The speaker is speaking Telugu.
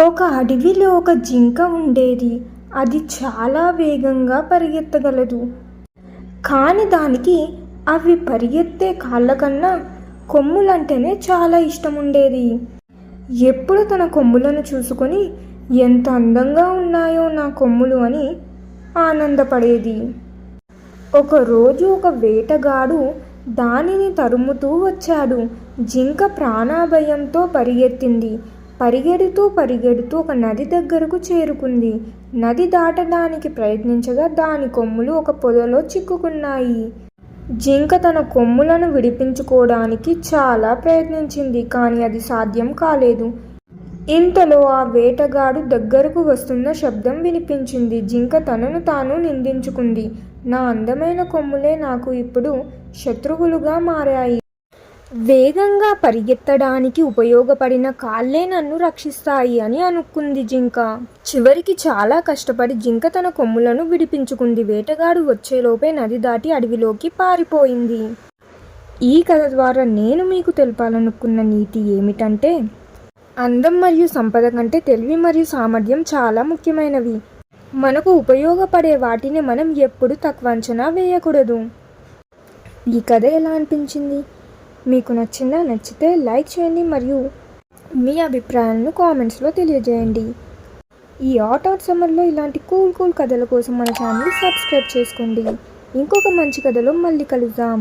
ఒక అడవిలో ఒక జింక ఉండేది. అది చాలా వేగంగా పరిగెత్తగలదు. కానీ దానికి అవి పరిగెత్తే కాళ్ళ కన్నా కొమ్ములంటేనే చాలా ఇష్టం ఉండేది. ఎప్పుడు తన కొమ్ములను చూసుకొని ఎంత అందంగా ఉన్నాయో నా కొమ్ములు అని ఆనందపడేది. ఒకరోజు ఒక వేటగాడు దానిని తరుముతూ వచ్చాడు. జింక ప్రాణభయంతో పరిగెత్తింది. పరిగెడుతూ ఒక నది దగ్గరకు చేరుకుంది. నది దాటడానికి ప్రయత్నించగా దాని కొమ్ములు ఒక పొదలో చిక్కుకున్నాయి. జింక తన కొమ్ములను విడిపించుకోవడానికి చాలా ప్రయత్నించింది, కానీ అది సాధ్యం కాలేదు. ఇంతలో ఆ వేటగాడు దగ్గరకు వస్తున్న శబ్దం వినిపించింది. జింక తనను తాను నిందించుకుంది. నా అందమైన కొమ్ములే నాకు ఇప్పుడు శత్రువులుగా మారాయి. వేగంగా పరిగెత్తడానికి ఉపయోగపడిన కాళ్ళే నన్ను రక్షిస్తాయి అని అనుకుంది జింక. చివరికి చాలా కష్టపడి జింక తన కొమ్ములను విడిపించుకుంది. వేటగాడు వచ్చేలోపే నది దాటి అడవిలోకి పారిపోయింది. ఈ కథ ద్వారా నేను మీకు తెలపాలనుకున్న నీతి ఏమిటంటే, అందం మరియు సంపద కంటే తెలివి మరియు సామర్థ్యం చాలా ముఖ్యమైనవి. మనకు ఉపయోగపడే వాటిని మనం ఎప్పుడు తక్కువ అంచనా వేయకూడదు. ఈ కథ ఎలా అనిపించింది? మీకు నచ్చిందా? నచ్చితే లైక్ చేయండి మరియు మీ అభిప్రాయాలను కామెంట్స్లో తెలియజేయండి. ఈ హాట్ సమ్మర్లో ఇలాంటి కూల్ కథల కోసం మన ఛానల్ సబ్స్క్రైబ్ చేసుకోండి. ఇంకొక మంచి కథలో మళ్ళీ కలుద్దాం.